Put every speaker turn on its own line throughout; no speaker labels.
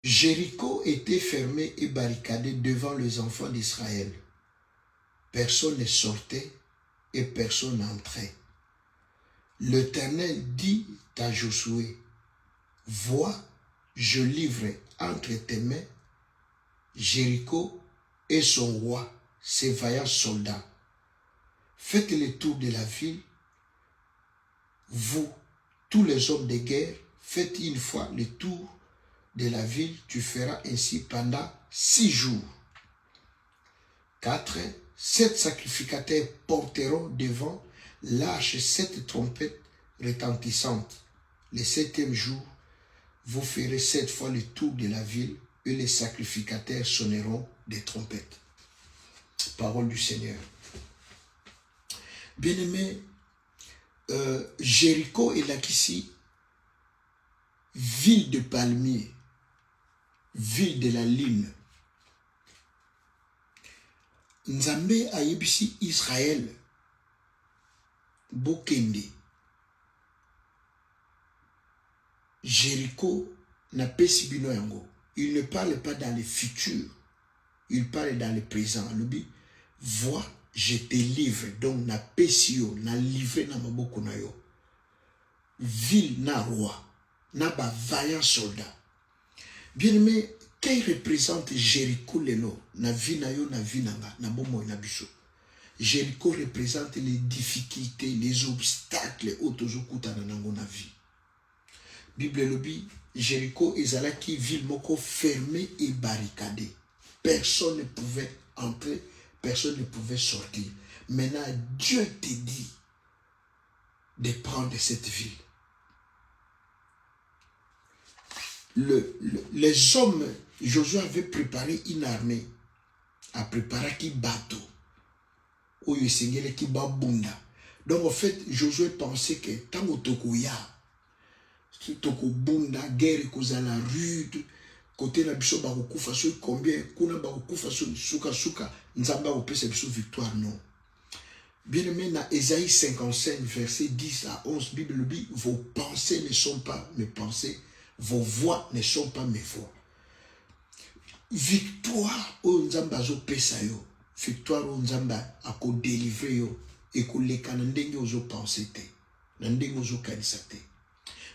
Jéricho était fermé et barricadé devant les enfants d'Israël. Personne ne sortait et personne n'entrait. L'Éternel dit à Josué, « Vois, je livre entre tes mains Jéricho et son roi, ses vaillants soldats. Faites le tour de la ville. Vous, tous les hommes de guerre, faites une fois le tour de la ville. Tu feras ainsi pendant 6 jours. 4. 7 sacrificateurs porteront devant l'arche 7 trompettes retentissantes. Le 7e jour, vous ferez 7 fois le tour de la ville et les sacrificateurs sonneront des trompettes. » Parole du Seigneur. Bien-aimé, Jéricho est là ici, ville de palmiers, ville de la lune. Nzambe ayebisi Israël bokende. Jéricho n'a pas si bino yango. Il ne parle pas dans le futur, il parle dans le présent. Alobi, vois, je te livre. Donc na pesio, na livré na maboko na yo. Ville na roi, na ba vaillant soldat. Bien aimé, qui représente Jéricho lelo na vie na yo, na vie nanga, na bomo na biso. Jéricho représente les difficultés, les obstacles autozokuta na nango na vie. Bible lobi, Jéricho ezalaki ville moko fermée et barricadée. Personne ne pouvait entrer, personne ne pouvait sortir. Maintenant, Dieu te dit de prendre cette ville. Les hommes, Josué avait préparé une armée, a préparé qui bateau, où il s'engagait qui babunda. Donc en fait, Josué pensait que tant que tokuya, tokubunda, guerre kozala rude, côté na biso ba kokufa so combien, kuna ba kokufa so suka nzamba opesa biso victoire non. Bien-aimé, dans Ésaïe 55, verset 10 à 11, Bible dit, vos pensées ne sont pas mes pensées, vos voix ne sont pas mes voix. Victoire au nzamba zo pesa yo, victoire au nzamba ako délivrer yo, et ko leka na ndenge ozo penser te, na ndenge ozo kanisa te.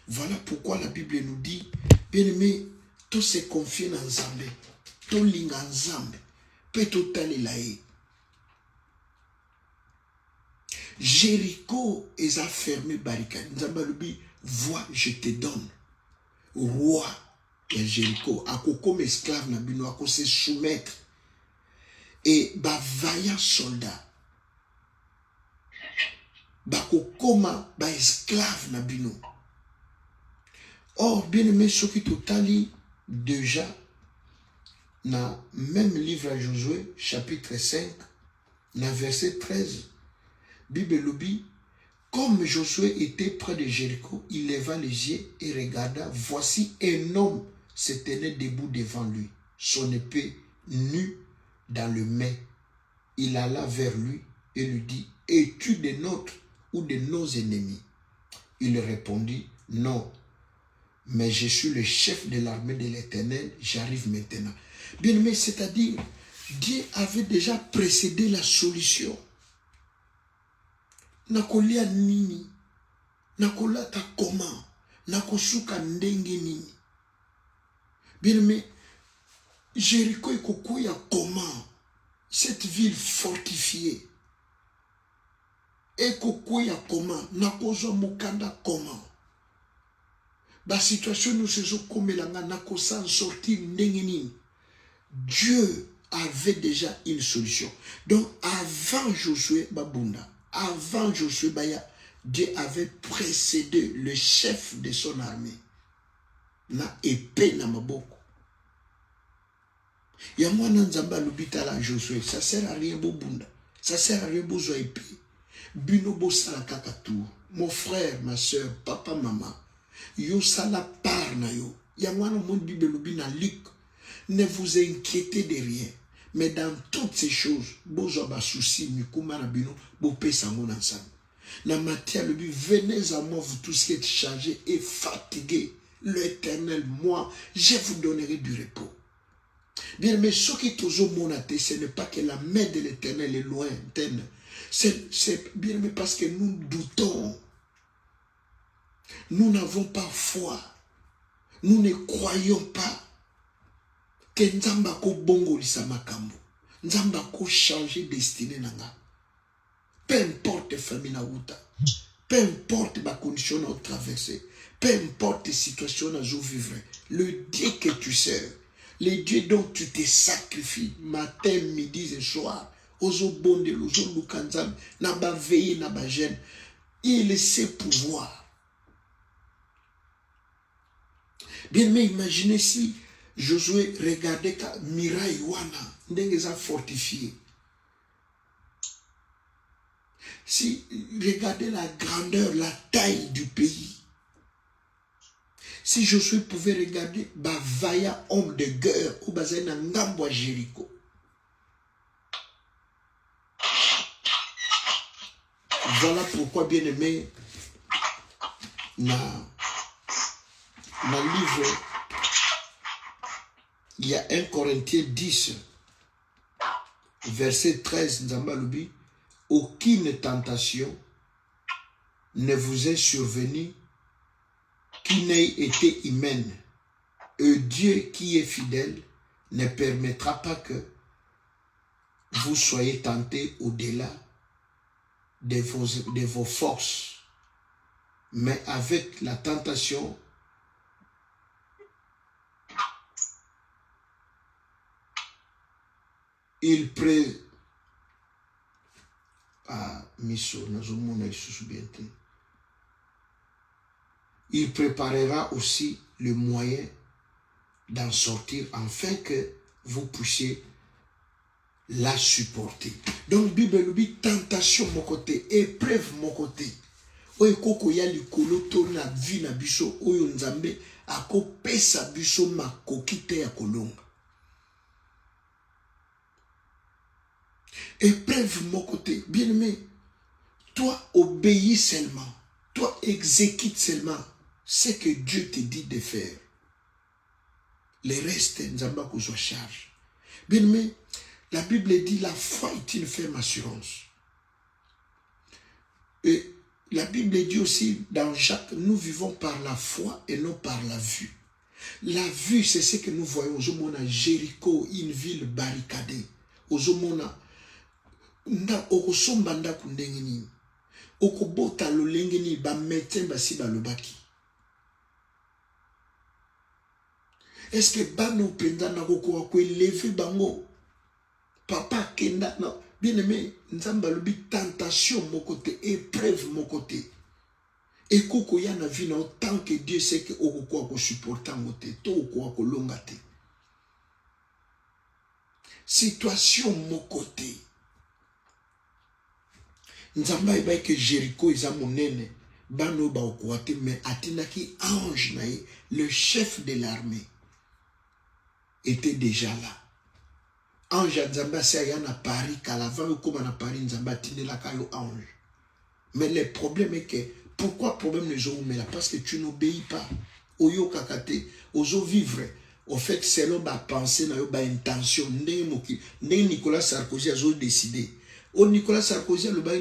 Voilà pourquoi la Bible nous dit, bien-aimé, tout se confie dans Nzambe, tout linga Nzambe, peut tout aller là. Jéricho est fermé barricade. Nzambe lui dit, vois, je te donne. Roi de Jéricho, ako comme esclave na bino, ako se soumettre. Et ba vaillant soldat, bako koma ba esclave na bino. Or, bien aimé, ce qui totali déjà dans même livre à Josué, chapitre 5, dans verset 13, Bible lobi, comme Josué était près de Jéricho, il leva les yeux et regarda, voici un homme se tenait debout devant lui, son épée nue dans le main. Il alla vers lui et lui dit, es-tu de nôtres ou de nos ennemis? Il répondit, non. Mais je suis le chef de l'armée de l'Éternel, j'arrive maintenant. Bien aimé, c'est-à-dire, Dieu avait déjà précédé la solution. Nakolia nini, nakolata comment, nakosuka ndenge nini. Bien aimé, Jéricho ekokuya comment, cette ville fortifiée. Ekokuya comment, nakozwa mukanda comment. La situation nous se comme n'a qu'à sortir n'engeni. Dieu avait déjà une solution. Donc avant Josué Babunda, avant Josué Baya, Dieu avait précédé le chef de son armée. Na épée na maboko. Ya mwana nzamba lubita la Josué, ça sert à rien Babunda. Ça sert à rien besoin épée. Bino bo sala kakatou. Mon frère, ma soeur, papa, maman. Yo sala par na yo. Yangwana mon Bible lubi na Luc. Ne vous inquiétez de rien. Mais dans toutes ces choses, bozo ba souci mikuma na bino, bo pesa mon ensemble. La matière lubi, venez à moi vous tous qui êtes chargés et fatigués. l'Éternel, moi, je vous donnerai du repos. Bien, mais ce qui est toujours monaté, ce n'est pas que la main de l'Éternel est lointaine. C'est bien, mais parce que nous doutons. Nous n'avons pas foi. Nous ne croyons pas que Nzamba ko bongo lisa makambo. Nzamba ko changer destinée nanga. Peu importe famille na uta. Peu importe ma condition à traverser. Peu importe les situations à vivre. Le Dieu que tu sers. Le Dieu dont tu te sacrifies. Matin, midi et soir. Ozo bonde, ozo lukanzam. Naba veille, naba gêne. Il sait pouvoir. Bien, mais imaginez si Josué regardait Miraï Wana, ndengeza fortifié. Si regardez la grandeur, la taille du pays. Si Josué pouvait regarder Bavaya, homme de guerre, ou Bazena Ngambo à Jéricho. Voilà pourquoi, bien aimé, dans le livre, il y a 1 Corinthiens 10, verset 13, Nzambaloubi, aucune tentation ne vous est survenue qui n'ait été humaine. Et Dieu qui est fidèle ne permettra pas que vous soyez tentés au-delà de vos forces. Mais avec la tentation, il préparera aussi le moyen d'en sortir afin que vous puissiez la supporter. Donc, Bible dit tentation mon côté, épreuve mon côté. Oyo koko ya likolo to na vie na biso oyo Nzambe akopesa biso makoki te ya kolonga. Épreuve mon côté, bien-aimé, toi obéis seulement, toi exécute seulement ce que Dieu te dit de faire. Le reste, Nzamba kozwa charge. Bien-aimé, la Bible dit la foi est une ferme assurance. Et la Bible dit aussi dans Jacques, nous vivons par la foi et non par la vue. La vue, c'est ce que nous voyons. Ozomona Jéricho, une ville barricadée. Ozomona okosomba ndako ndenge nini. Okobota lolenge nini ba médecin basi balobaki. Est-ce que bano penda na kokoa ko élever bango? Papa kenda na bien-aimé, Nzamba lobi tentation mon côté, épreuve mon côté. Et koko ya na vie na autant que Dieu sait que okoko ko supporter ngote, to okoko ko longate. Situation mon côté. Nzamba eba que Jéricho isa monene, bano ba okoate mais atinaki ange na ye, le chef de l'armée était déjà là. Ange Nzamba c'est à Paris, Calavant comme à Paris, Nzamba tine la kayo ange. Mais le problème est que, pourquoi problème ne joue mais là? Parce que tu n'obéis pas. Oyo kakate, ozo vivre. Au fait, selon ma pensée, ma intention, ne Nicolas Sarkozy a décidé. O Nicolas Sarkozy a le bain,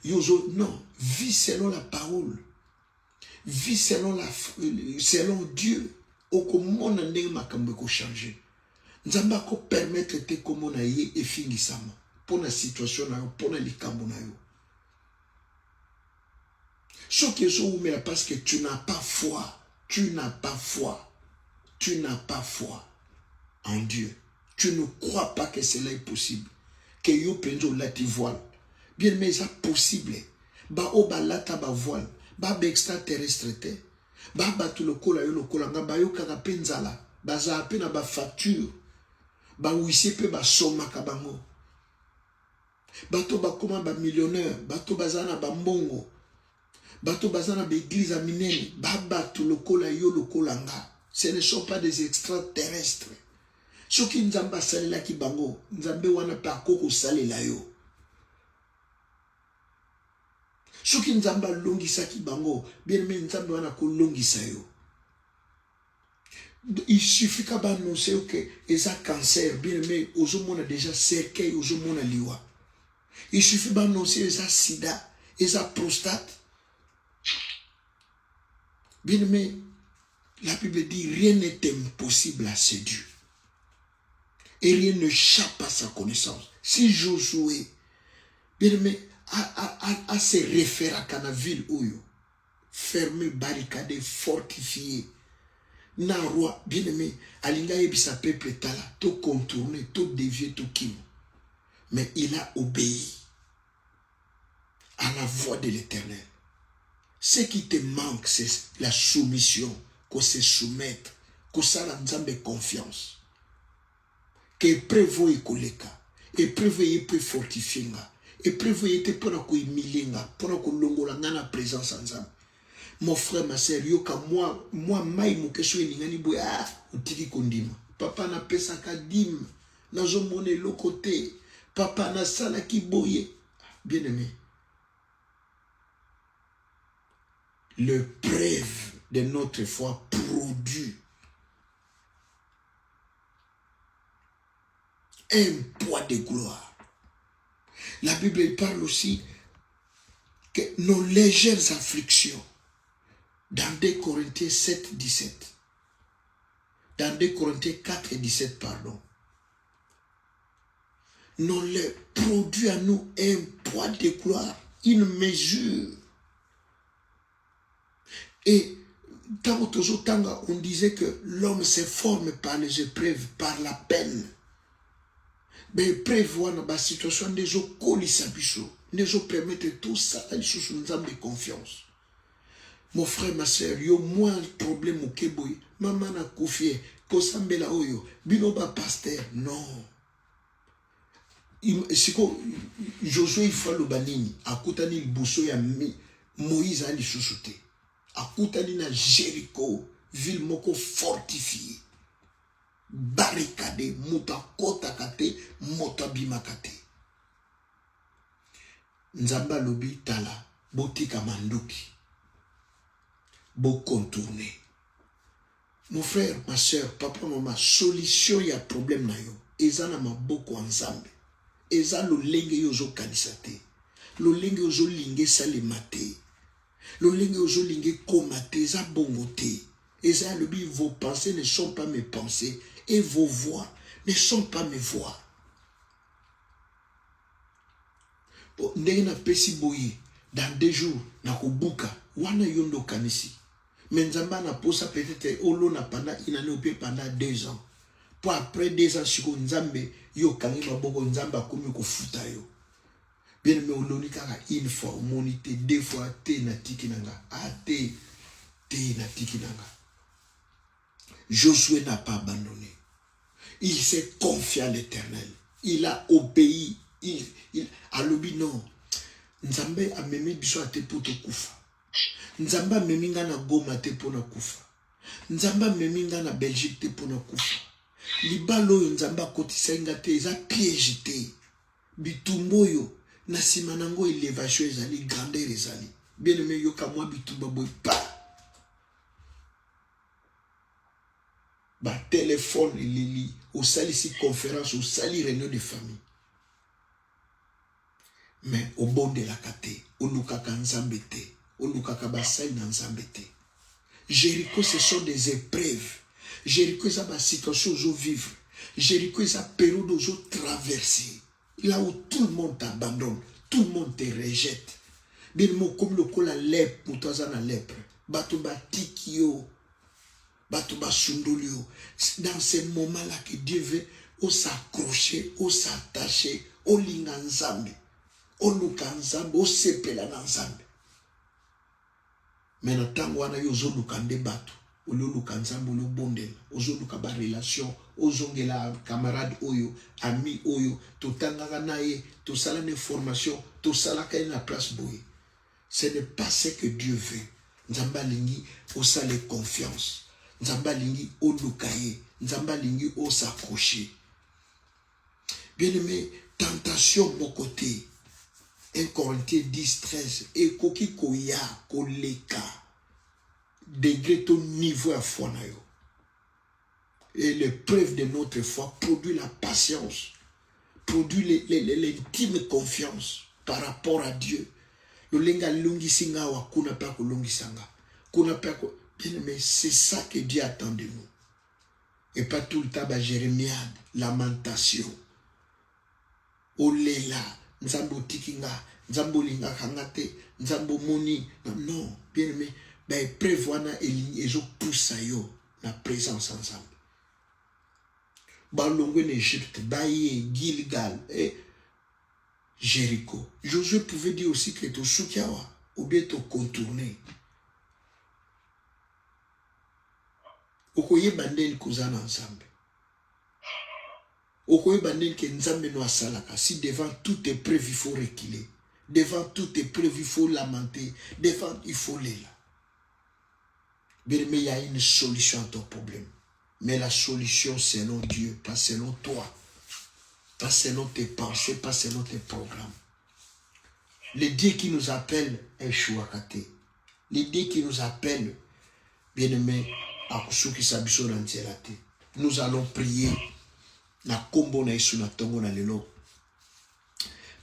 non, vis selon la parole. Vis selon Dieu. Au comment on a makambo ko changer. Nzamba ko permettre te comme on a yé et finissama. Pour la situation na yo, pour la likambo na yo. Ce qui est parce que tu n'as pas foi. Tu n'as pas foi. Tu n'as pas foi en Dieu. Tu ne crois pas que cela est possible. Que yo penjo lati voile. Bien mais c'est possible. Ba oba lata ba voile. Ba extraterrestre te. Ba tu le kola yo le kola. Ba yo kaka penzala. Ba za apena ba facture. Ba wisi pe ba soma kabango. Bato ba koma ba millionnaire. Bato bazana ba mbongo. Bato bazana ba église minene. Ba tu le kola yo le kolanga. Ce ne sont pas des extraterrestres. Ce qui Nzamba salela ki bango, Nzambe wana pa koko salela yo. Ce qui Nzamba longisa ki bango, bien mais Nzambe wana ko longisa yo. Il suffit qu'à annoncer que ils ont cancer, bien aimé, aux hommes a déjà cercueil, aux hommes a liwa. Il suffit d'annoncer ils ont sida, ils ont prostate. Bien aimé, la Bible dit rien n'est impossible à ses dieux. Et rien ne chape à sa connaissance. Si Josué, bien aimé, a se référer à la ville où fermé, barricadé, fortifié. Na roi, bien aimé, alinga yebisa peuple tala, tout contourné, tout dévié, tout kim. Mais il a obéi à la voix de l'Éternel. Ce qui te manque, c'est la soumission, qu'on se soumette, qu'on s'ala nzambe confiance. Que prévoit koleka, et prévoit peut fortifier nga, et prévoit te pour na ko humilier nga, pour na ko longola nga na présence nzambe. Mon frère, ma sœur, yoka moi mai mo keso elingani boy utiki kondima. Papa na pesa kadim, na zo mone lokote, papa na sala ki boye. Bien aimé, le preuve de notre foi produit un poids de gloire. La Bible parle aussi que nos légères afflictions, dans 2 Corinthiens 7, 17. Dans 2 Corinthiens 4, 17, pardon. Nous le produit à nous un poids de gloire, une mesure. Et dans on disait que l'homme se forme par les épreuves, par la peine. Mais épreuve, dans la situation des eaux colisabiso, des eaux permettent tout ça, les choses nous ont de confiance. Mon frère, ma soeur, yo moins problème au Keboy. Maman a confié, Kosambela Oyo, Binoba pasteur. Non. C'est quoi, Josué il faut le banini. A Koutani le bousseau ya Moïse a les chouchouté. A Koutani na Jéricho, ville moko fortifiée. Barricadé, mota kota kate, mota bimakate. Nzamba lobi tala, botika manduki. Beau contourner. Mon frère, ma soeur, papa, maman, solution y a problème na yo. Eza na maboko ensemble. Eza lo lenge yo zo kanisate. Lo lenge yo zo linge salemate. Lo lenge yo zo linge komate. Eza bongote. Eza le bi, vos pensées ne sont pas mes pensées. Et vos voix ne sont pas mes voix. Ndenge na pesi boye. Dans 2 jours, na kubuka. Wana yondo kanisi. Mais Nzamba na posa peut-être olo na pendant pendant 2 ans. Pour après 2 ans, si Nzambe yo kangi maboko Nzamba komi ko futa yo. Bien mais oloni kaka une fois monité 2 fois te na tikinanga. Te na tikinanga. Josué n'a pas abandonné. Il s'est confié à l'Éternel. Il a obéi. Il a lobi non. Nzambe a memi biso ate poto kufa. Nzamba meminga na Goma te pona kufa. Nzamba meminga na Belgique te pona kufa. Libalo yo nzamba kotisenga te eza piège te. Bitumbo yo na simanango élévation ezali grandeur ezali. Bien aimé yo ka moi bitumba boy pa. Ba téléphone lili au sali si conférence au sali réunion de famille. Mais au bon de la kate, au lukaka nzambe te. Jéricho, ce sont des épreuves. Jéricho, c'est une situation où je vivre. Jéricho, c'est une période où je traverse. Là où tout le monde t'abandonne, tout le monde te rejette. Bien, comme le col à lèpre, pour toi, ça na lèpre. Batuba tikio, batuba sundolio. Dans ces moments-là que Dieu veut, s'accrocher, s'attacher, linganzambe, lukanzambe, sepela nanzambe. Mais dans le temps où on a eu aux autres batu, aux autres nzambe, aux bondel, aux autres relation, aux autres camarades oyo, amis oyo, tout tanga nae, tout ça la formation, tout ça la kaina place boye. Ce n'est pas ce que Dieu veut. Nzamba lingi au sale confiance. Nzamba lingi au lukaye, nzamba lingi au s'accrocher. Bien aimé, tentation mon côté. 1 Corinthiens 10, 13. Et koki koya, koleka. Degré ton niveau à foi na yo. Et l'épreuve de notre foi produit la patience, produit l'intime confiance par rapport à Dieu. Mais c'est ça que Dieu attend de nous. Et pas tout le temps, jérémiade, lamentation. Olela, nzambo tikinga, nzambo linga kangate, nzambo moni. Non, bien aimé, prévoit et je pousse yo la présence ensemble. Balongwe n'Égypte, Baye, Gilgal et Jéricho. Josué pouvait dire aussi que tu soukiawa ou bien tu contourner. Okoye bandel kozana ensemble. Okoye bandel ke nzambe no asalaka. Si devant toute épreuve il faut reculer, devant toute épreuve il faut lamenter, devant il faut l'éla. Mais il y a une solution à ton problème. Mais la solution selon Dieu, pas selon toi, pas selon tes pensées, pas selon tes programmes. Le Dieu qui nous appelle est Chouakate. Le Dieu qui nous appelle, bien-aimé, nous allons prier.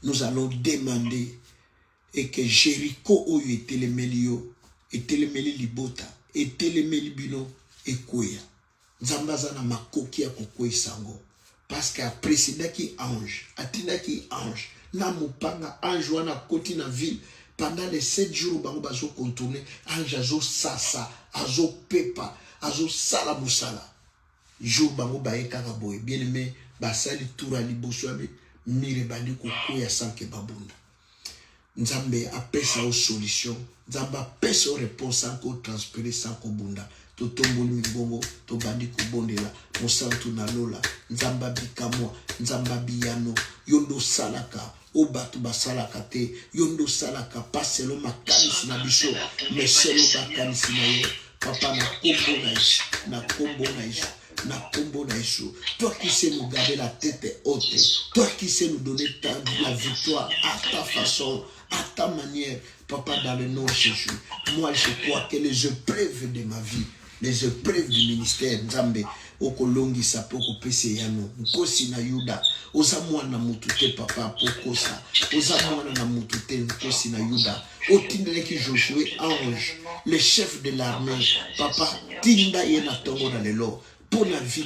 Nous allons demander et que Jéricho oyo etelemeli libota, etelemeli bino ekoya. Nzambaza na makoki ya kokoya sango. Parce que précédent qui ange, atina qui ange, na mupanga ange wana koti na ville. Pendant les 7 jours, bango bazo contourner, ange azo sasa, azo pepa, azo sala musala. Jour bango bae kakaboy, bien aimé, basali toura libosoabe, mire bandi kokoya sanke babunda. Nzambe apesa o solution, Nzambe apesa o réponse sanko transpirer sanko bunda. To tomboli mibongo, to bandi kubondela, mosantu na lola, Nzamba bikamwa, Nzamba biyano, yondo salaka, obatu basalaka te, yondo salaka, pas selon ma kanisi na biso, mais selon ta kanisi na yo, papa na kombo na isu, na kombo na isu. Na combo na Yeshua. Toi qui sais nous garder la tête haute, toi qui sais nous donner la victoire à ta façon, à ta manière, papa, dans le nom de Jésus. Moi je crois que les épreuves de ma vie, les épreuves du ministère Nzambe okolongi sapoko pese yano nkosi na Yuda ozamwana mutute papa pokosa ozamwana na mutute nkosi na Yuda otindeleki Josué ange le chef de l'armée papa tinda yena tongo na lelo pour la vie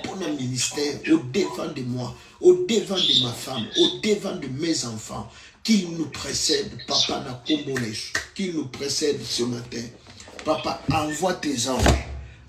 pour le ministère au devant de moi, au devant de ma femme, au devant de mes enfants, qu'il nous précède, papa na kombonesh, qu'il nous précède ce matin. Papa, envoie tes anges,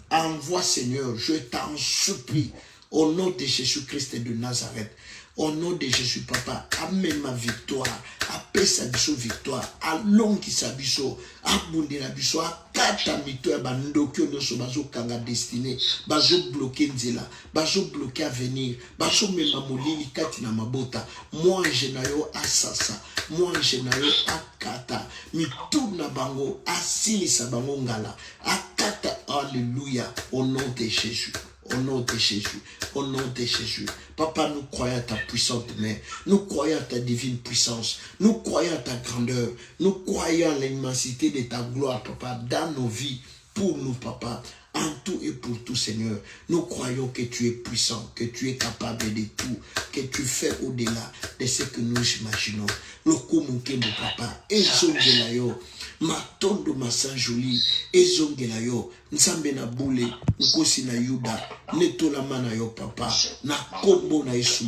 envoie Seigneur, je t'en supplie, au nom de Jésus-Christ de Nazareth. Au nom de Jésus, papa, amène ma victoire, appelle sa biso victoire, allons qui sa biso, abondé la biso, akata mito ya bandokyo noso bazo kanga destiné, bazo bloqué nzela, bazo bloqué avenir, bazo mema molili kati na mabota, moi jenayo asasa, moi jenayo akata, mitou na bango, asilisa bango ngala, akata, alléluia, au nom de Jésus. Au nom de Jésus, au nom de Jésus. Papa, nous croyons à ta puissante main, nous croyons à ta divine puissance, nous croyons à ta grandeur, nous croyons à l'immensité de ta gloire, papa, dans nos vies, pour nous, papa, en tout et pour tout, Seigneur. Nous croyons que tu es puissant, que tu es capable de tout, que tu fais au-delà de ce que nous imaginons. Lokomunkendo, papa, ezongelayo. Matondo masan joli ezongela yo nzambe na bule nkosi na Yuda netola mana yo papa na kombo na Yesu.